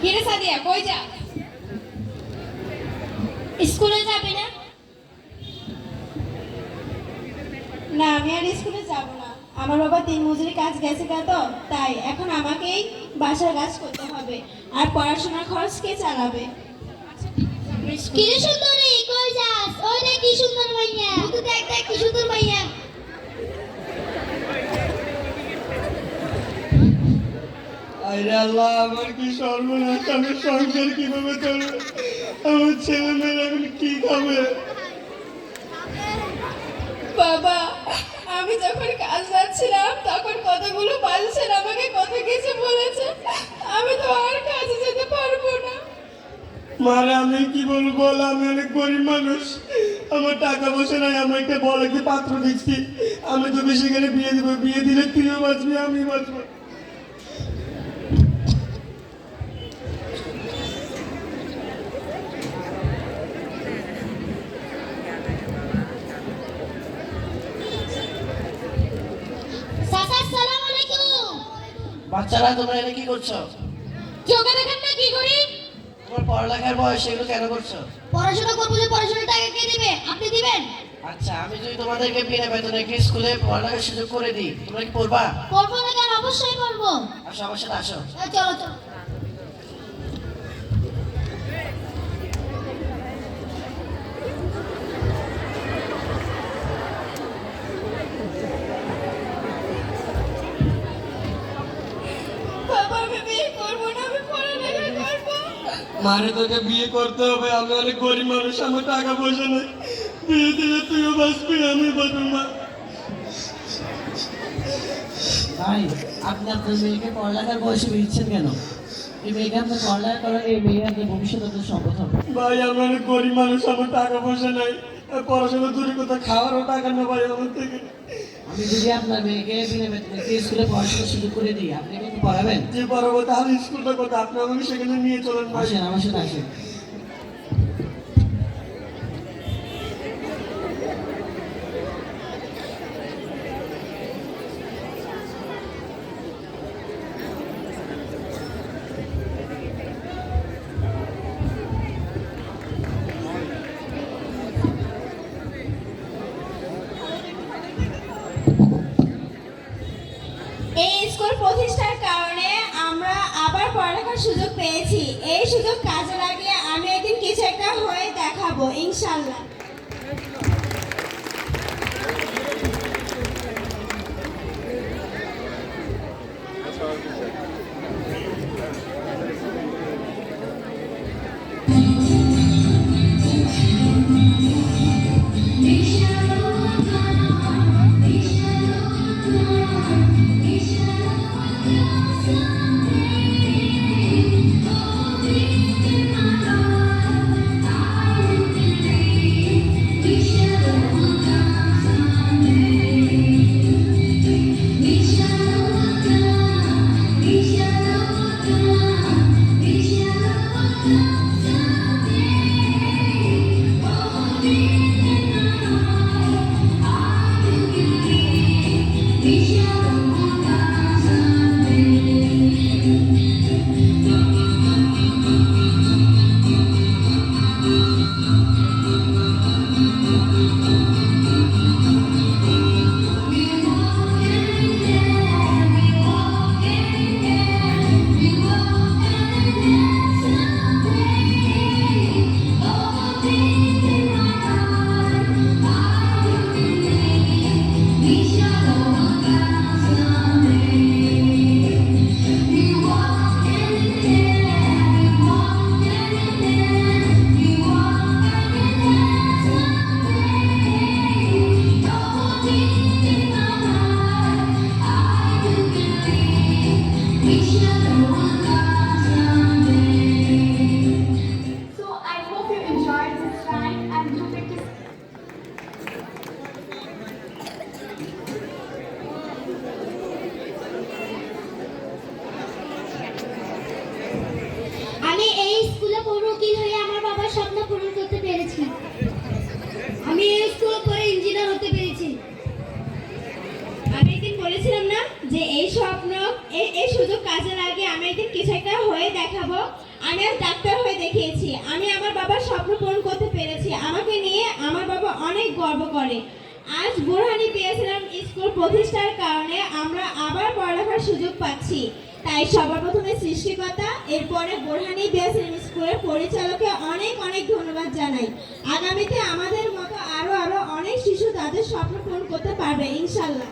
কিরে সাদিয়া কই যা? স্কুলে যাবি না? না, আমি আর স্কুলে যাব না। আমার বাবা দিন মজুরি কাজ গেছে তো, তাই এখন আমাকেই বাসার কাজ করতে হবে। আর পড়াশোনার খরচ কে চালাবে? কিরে সুন্দরী কই যাস? ওই রে কি সুন্দর মাইয়া, তুই দেখ দেখ কি সুন্দর মাইয়া। আরে আল্লাহ, আমার কি সর্বনাশ! আমার সংসার কিভাবে চলবে? আমার ছেলে মেয়েরা এখন কি খাবে? বাবা, আমি যখন কাজ যাচ্ছিলাম তখন কতগুলো মানুষের আমাকে কত কিছু বলেছে। আমি তো আর কাজে যেতে পারবো না। মারে, আমি কি বলবো বল? আমি অনেক গরিব মানুষ, আমার টাকা পয়সা নাই। আমি একটা বড় একটা পাত্র দেখছি, আমি তোকে সেখানে বিয়ে দেবো। বিয়ে দিলে তুইও বাঁচবি, আমি বাঁচবো। চাচা আসসালামু আলাইকুম। বাচ্চারা, তোমরা এনে কি করছো? চোখে দেখেন না কি করি? তোমার পড়ালেখার বয়স, এগুলো কেন করছো? পড়াশোনা করবো যে পড়াশোনার টাকা কে দিবে? আপনি দিবেন? আচ্ছা, আমি যদি তোমাদেরকে বিনা বেতনে একটি স্কুলে পড়ালেখার সুযোগ করে দিই, তোমরা কি পড়বা? পড়বো না কেন? অবশ্যই পড়বো। আসো, আমার সাথে আসো। চলো চলো। বাবা, আমি বিয়ে করবো না, আমি পড়ালেখা করবো। মারে, তোকে বিয়ে করতে হবে। আমি অনেক গরিব মানুষ, আমার টাকা পয়সা নেই। বিয়ে দিলে তুইও বাঁচবি, আমি বাঁচবো। মা, ভাই, আপনি আপনার মেয়েকে পড়ালেখার বয়সে দিচ্ছেন কেন? এই মেয়েকে আপনার পড়ালেখা করার, এই মেয়ে আপনার ভবিষ্যৎ আপনার সম্পদ হবে। ভাই, আমি অনেক গরিব মানুষ, আমার টাকা পয়সা নাই। পড়াশোনা দূরে কোথাও খাওয়ারও টাকা না ভাই আমার থেকে। আমি যদি আপনার মেয়েকে বিনা বেতনে একটি স্কুলে পড়াশোনার সুযোগ করে দিই, আপনি কিন্তু পড়াবেন? যে পারবো, তাহলে স্কুলটা কথা আপনি আমাকে সেখানে নিয়ে চলেন ভাই। আসেন, আমার সাথে আসেন। এই স্কুল প্রতিষ্ঠার কারণে আমরা আবার পড়ালেখার সুযোগ পেয়েছি। এই সুযোগ কাজে লাগিয়ে আমি একদিন কিছু একটা হয়ে দেখাবো, ইনশাল্লাহ। যে এই স্বপ্ন, এই সুযোগ কাজে লাগিয়ে আমি একদিন কিছু একটা হয়ে দেখাবো। আমি আজ ডাক্তার হয়ে দেখিয়েছি, আমি আমার বাবার স্বপ্ন পূরণ করতে পেরেছি। আমাকে নিয়ে আমার বাবা অনেক গর্ব করে। আজ বোরহানি বিএসএম স্কুল প্রতিষ্ঠার কারণে আমরা আবার পড়ালেখার সুযোগ পাচ্ছি। তাই সবার প্রথমে সৃষ্টিকর্তা, এরপরে বোরহানি বিএসএম স্কুলের পরিচালককে অনেক অনেক ধন্যবাদ জানাই। আগামীতে আমাদের মতো আরো অনেক শিশু তাদের স্বপ্ন পূরণ করতে পারবে ইনশাল্লাহ।